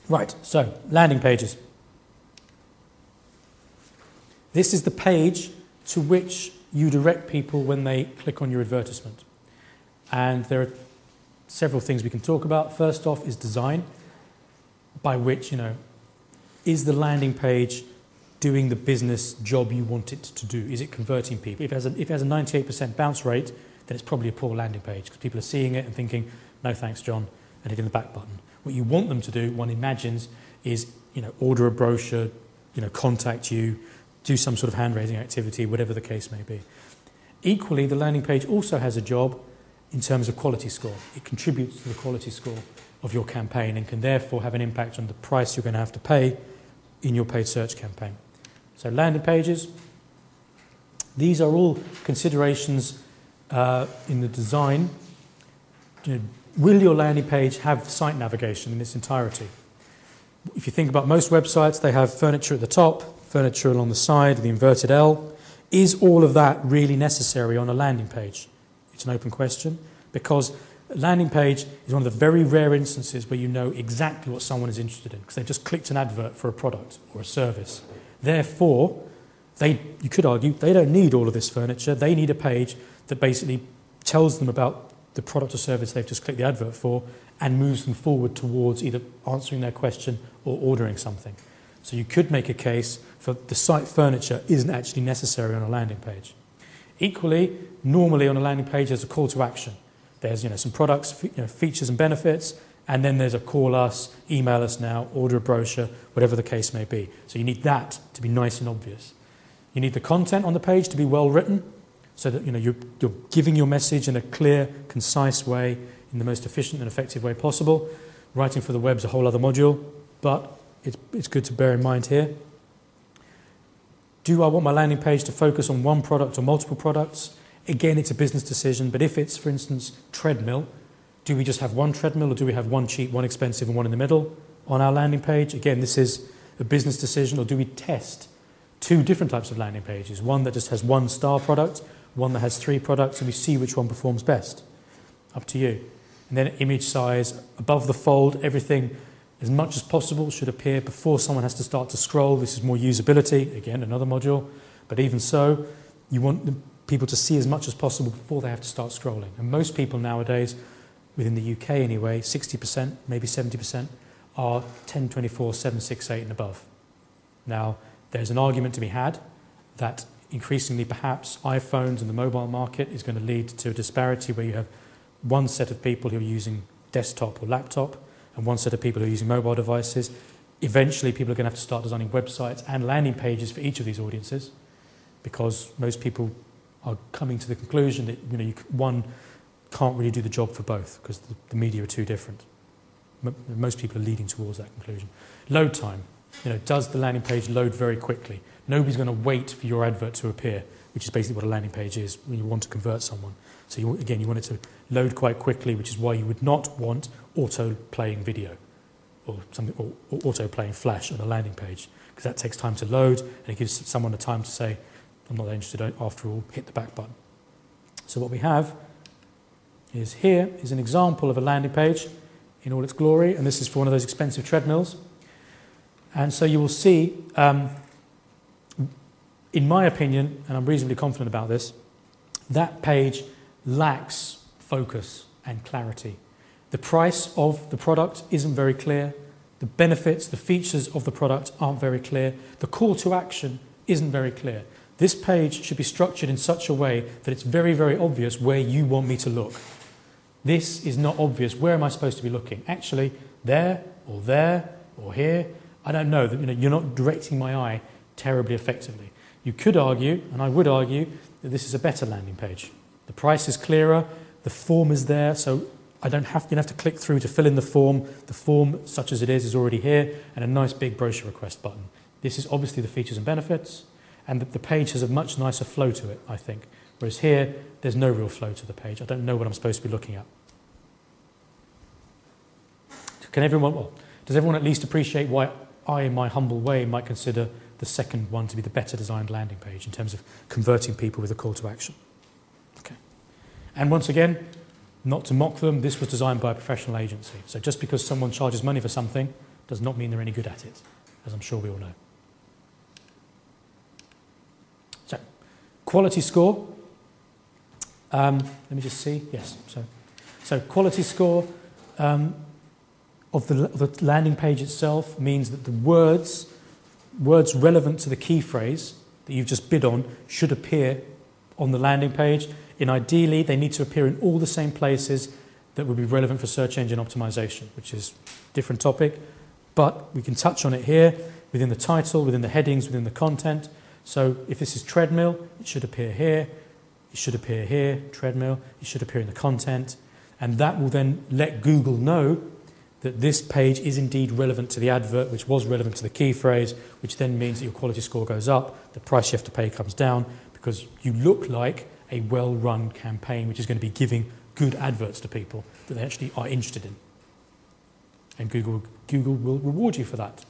Right, so landing pages. This is the page to which you direct people when they click on your advertisement. And there are several things we can talk about. First off is design, by which, is the landing page doing the business job you want it to do? Is it converting people? If it has a 98% bounce rate, then it's probably a poor landing page because people are seeing it and thinking, no thanks, John, and hitting the back button. What you want them to do, one imagines, is order a brochure, contact you, do some sort of hand-raising activity, whatever the case may be. Equally, the landing page also has a job in terms of quality score. It contributes to the quality score of your campaign and can therefore have an impact on the price you're going to have to pay in your paid search campaign. So landing pages, these are all considerations in the design. Will your landing page have site navigation in its entirety? If you think about most websites, they have furniture at the top, furniture along the side, the inverted L. Is all of that really necessary on a landing page? It's an open question, because a landing page is one of the very rare instances where you know exactly what someone is interested in, because they've just clicked an advert for a product or a service. Therefore, you could argue they don't need all of this furniture. They need a page that basically tells them about the product or service they've just clicked the advert for and moves them forward towards either answering their question or ordering something. So you could make a case for the site furniture isn't actually necessary on a landing page. Equally, normally on a landing page there's a call to action. There's some products, features and benefits, and then there's a call us, email us now, order a brochure, whatever the case may be. So you need that to be nice and obvious. You need the content on the page to be well written, so that you're giving your message in a clear, concise way, in the most efficient and effective way possible. Writing for the web is a whole other module, but it's good to bear in mind here. Do I want my landing page to focus on one product or multiple products? Again, it's a business decision, but if it's, for instance, treadmill, do we just have one treadmill or do we have one cheap, one expensive and one in the middle on our landing page? Again, this is a business decision. Or do we test two different types of landing pages? One that just has one star product, one that has 3 products, and we see which one performs best. Up to you. And then image size, above the fold, everything as much as possible should appear before someone has to start to scroll. This is more usability, again, another module. But even so, you want the people to see as much as possible before they have to start scrolling. And most people nowadays, within the UK anyway, 60%, maybe 70%, are 1024, 768 and above. Now, there's an argument to be had that increasingly perhaps iPhones and the mobile market is going to lead to a disparity where you have one set of people who are using desktop or laptop and one set of people who are using mobile devices. Eventually people are going to have to start designing websites and landing pages for each of these audiences, because most people are coming to the conclusion that one can't really do the job for both because the media are too different. Most people are leading towards that conclusion. Load time. Does the landing page load very quickly? Nobody's going to wait for your advert to appear, which is basically what a landing page is when you want to convert someone. So you want it to load quite quickly, which is why you would not want auto-playing video or auto-playing flash on a landing page, because that takes time to load and it gives someone the time to say, I'm not interested after all, hit the back button. So what we have is here is an example of a landing page in all its glory, and this is for one of those expensive treadmills. And so you will see, in my opinion, and I'm reasonably confident about this, that page lacks focus and clarity. The price of the product isn't very clear. The benefits, the features of the product aren't very clear. The call to action isn't very clear. This page should be structured in such a way that it's very, very obvious where you want me to look. This is not obvious. Where am I supposed to be looking? Actually, there or here. I don't know. You're not directing my eye terribly effectively. You could argue, and I would argue, that this is a better landing page. The price is clearer, the form is there, so you don't have to click through to fill in the form. The form, such as it is already here, and a nice big brochure request button. This is obviously the features and benefits, and the page has a much nicer flow to it, I think. Whereas here, there's no real flow to the page. I don't know what I'm supposed to be looking at. Does everyone at least appreciate why I, in my humble way, might consider the second one to be the better designed landing page in terms of converting people with a call to action? Okay. And once again, not to mock them, this was designed by a professional agency. So just because someone charges money for something does not mean they're any good at it, as I'm sure we all know. So, quality score. Let me just see. Yes. So quality score of the landing page itself means that the words relevant to the key phrase that you've just bid on should appear on the landing page. And ideally, they need to appear in all the same places that would be relevant for search engine optimization, which is a different topic. But we can touch on it here within the title, within the headings, within the content. So if this is treadmill, it should appear here. It should appear here, treadmill. It should appear in the content. And that will then let Google know that this page is indeed relevant to the advert, which was relevant to the key phrase, which then means that your quality score goes up, the price you have to pay comes down, because you look like a well-run campaign which is going to be giving good adverts to people that they actually are interested in. And Google will reward you for that.